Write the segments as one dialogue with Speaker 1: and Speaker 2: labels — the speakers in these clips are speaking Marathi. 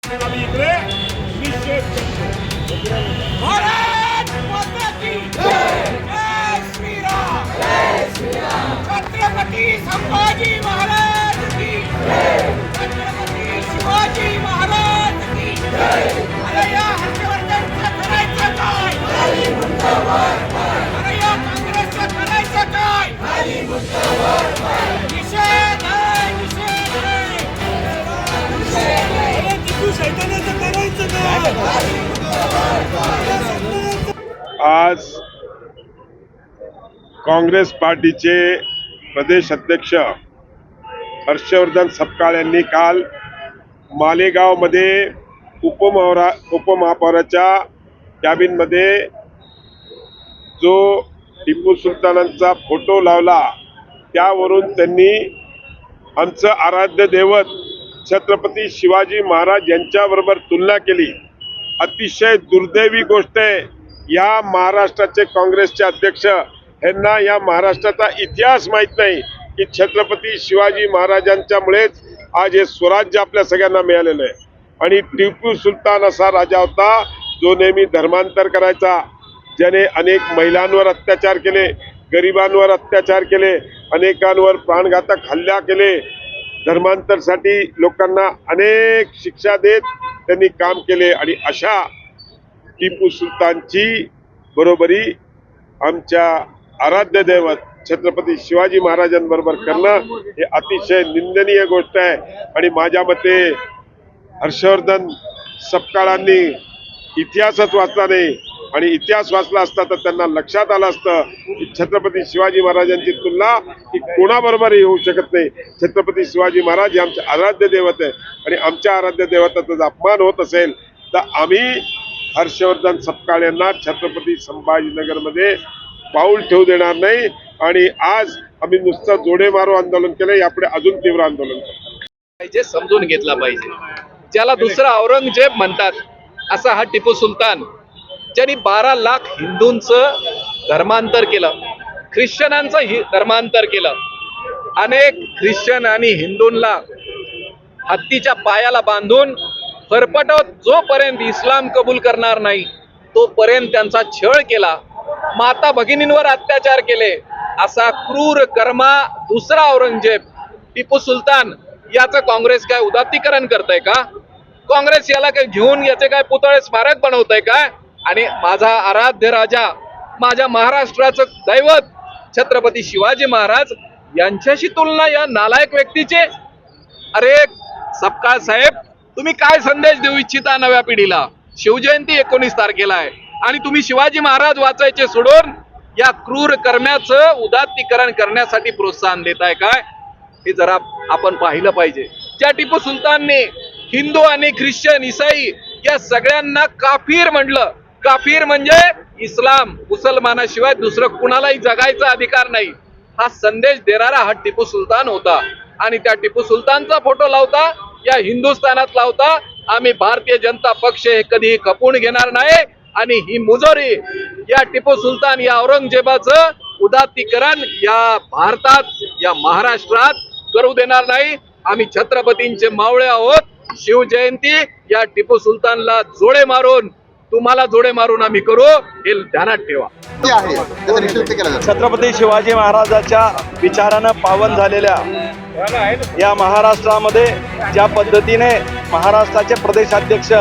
Speaker 1: इकडे निषेध करतो. भारत माता की जय. जय श्रीराम. जय श्रीराम. छत्रपती संभाजी महाराज की जय. छत्रपती शिवाजी महाराज की जय. अरे या हर्षवर्धनचं करायचं काय? अरे या काँग्रेसचं करायचं काय? निषेध आहे, निषेध आहे. अरे टिपू सैतानाचं करायचं काय?
Speaker 2: आज काँग्रेस पार्टीचे प्रदेश अध्यक्ष हर्षवर्धन सपकाळ यांनी काल मालेगावमध्ये उपमहापौराच्या कॅबिनमध्ये जो टिपू सुलतानांचा फोटो लावला त्यावरून त्यांनी आमचं आराध्य दैवत छत्रपती शिवाजी महाराज यांच्याबरोबर तुलना केली. अतिशय दुर्दैवी गोष्ट आहे. या महाराष्ट्राचे काँग्रेसचे अध्यक्ष यांना या महाराष्ट्राचा इतिहास माहीत नाही की छत्रपती शिवाजी महाराजांच्यामुळेच आज हे स्वराज्य आपल्या सगळ्यांना मिळालेलं आहे. आणि टिपू सुलतान असा राजा होता जो नेहमी धर्मांतर करायचा, ज्याने अनेक महिलांवर अत्याचार केले, गरिबांवर अत्याचार केले, अनेकांवर प्राणघातक हल्ला केले, धर्मांतरसाठी लोकांना अनेक शिक्षा देत त्यांनी काम केले. आणि अशा टिपू सुलतानची बरोबरी आमच्या आराध्य दैवत छत्रपती शिवाजी महाराजांबरोबर करणं हे अतिशय निंदनीय गोष्ट आहे. आणि माझ्या मते हर्षवर्धन सपकाळांनी इतिहासच वाचला नाही, आणि इतिहास वाचला असता तर त्यांना लक्षात आलं असतं की छत्रपती शिवाजी महाराजांची तुलना ही कोणाबरोबरही होऊ शकत नाही. छत्रपती शिवाजी महाराज हे आमचे आराध्य दैवत आहे, आणि आमच्या आराध्य दैवताचा जर अपमान होत असेल तर आम्ही हर्षवर्धन सपकाळ यांना छत्रपती संभाजीनगरमध्ये पाऊल ठेवू देणार नाही. आणि आज आम्ही नुसतं जोडे मारो आंदोलन केलं, यापुढे अजून तीव्र आंदोलन
Speaker 3: पाहिजे, समजून घेतला पाहिजे. ज्याला दुसरा औरंगजेब म्हणतात असा हा टिपू सुलतान, ज्यांनी 12 लाख हिंदूंचं धर्मांतर केलं, ख्रिश्चनांचं धर्मांतर केलं. अनेक ख्रिश्चन आणि हिंदूंना हत्तीच्या पायाला बांधून फरफटवत जोपर्यंत इस्लाम कबूल करणार नाही तोपर्यंत त्यांचा छळ केला, माता भगिनींवर अत्याचार केले. असा क्रूर कर्मा दुसरा औरंगजेब टिपू सुलतान याचं काँग्रेस काय उदात्तीकरण करतंय का? काँग्रेस याला काय घेऊन याचे काय पुतळे स्मारक बनवतंय काय? आणि माझा आराध्य राजा, माझ्या महाराष्ट्राचं दैवत छत्रपती शिवाजी महाराज यांच्याशी तुलना या नालायक व्यक्तीचे? अरे सपकाळ साहेब, तुम्ही काय संदेश देऊ इच्छिता नव्या पिढीला? शिवजयंती 19 तारखेला आहे आणि तुम्ही शिवाजी महाराज वाचायचे सोडून या क्रूर कर्म्याचं उदात्तीकरण करण्यासाठी प्रोत्साहन देताय काय? हे जरा आपण पाहिलं पाहिजे. ज्या टिपू सुलतानने हिंदू आणि ख्रिश्चन, ईसाई या सगळ्यांना काफिर म्हणलं, काफिर म्हणजे इस्लाम, मुसलमानाशिवाय दुसरं कुणालाही जगायचा अधिकार नाही, हा संदेश देणारा हा टिपू सुलतान होता. आणि त्या टिपू सुलतानचा फोटो लावता, या हिंदुस्थानात लावता आम्ही भारतीय जनता पक्ष हे कधीही खपून घेणार नाही. आणि ही मुजोरी या टिपू सुलतान, या औरंगजेबाचं उदात्तीकरण या भारतात, या महाराष्ट्रात करू देणार नाही. आम्ही छत्रपतींचे मावळे आहोत. शिवजयंती या टिपू सुलतानला जोडे मारून, तुम्हाला जोडे मारून आम्ही करू, हे ध्यानात ठेवा.
Speaker 4: छत्रपती शिवाजी महाराजांच्या विचारानं पावन झालेल्या या महाराष्ट्रामध्ये ज्या पद्धतीने महाराष्ट्राचे प्रदेशाध्यक्ष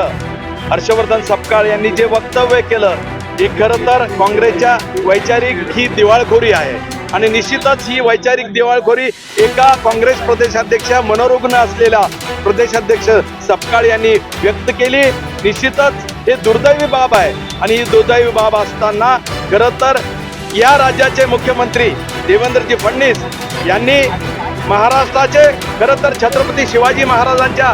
Speaker 4: हर्षवर्धन सपकाळ यांनी जे वक्तव्य केलं, ही खरं तर काँग्रेसच्या वैचारिक ही दिवाळखोरी आहे. आणि निश्चितच ही वैचारिक दिवाळखोरी एका काँग्रेस प्रदेशाध्यक्ष, मनोरुग्ण असलेला प्रदेशाध्यक्ष सपकाळ यांनी व्यक्त केली. निश्चितच हे दुर्दैवी बाब आहे. आणि ही दुर्दैवी बाब असताना खरं तर या राज्याचे मुख्यमंत्री देवेंद्रजी फडणवीस यांनी महाराष्ट्राचे खरं तर छत्रपती शिवाजी महाराजांच्या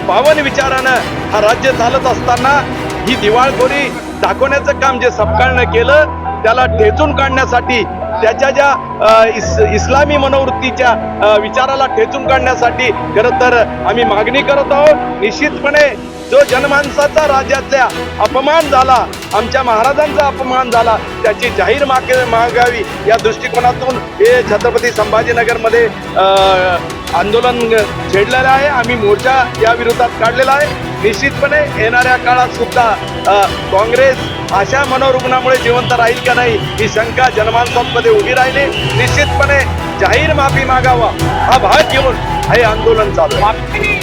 Speaker 4: पावन विचारानं हा राज्य चालत असताना ही दिवाळखोरी दाखवण्याचं काम जे सपकाळनं केलं, त्याला ठेचून काढण्यासाठी, त्याच्या ज्या इस्लामी मनोवृत्तीच्या विचाराला ठेचून काढण्यासाठी खरं तर आम्ही मागणी करत आहोत. निश्चितपणे जो जनमानसाचा राज्यातल्या अपमान झाला, आमच्या महाराजांचा अपमान झाला, त्याची जाहीर मागावी या दृष्टिकोनातून हे छत्रपती संभाजीनगरमध्ये आंदोलन छेडलेलं आहे. आम्ही मोर्चा या विरोधात काढलेला आहे. निश्चितपणे येणाऱ्या काळात सुद्धा काँग्रेस अशा मनोरुग्णामुळे जिवंत राहील का नाही ही शंका जनमानसांमध्ये उभी राहिली. निश्चितपणे जाहीर माफी मागावा हा भाग घेऊन हे आंदोलन चालू आहे.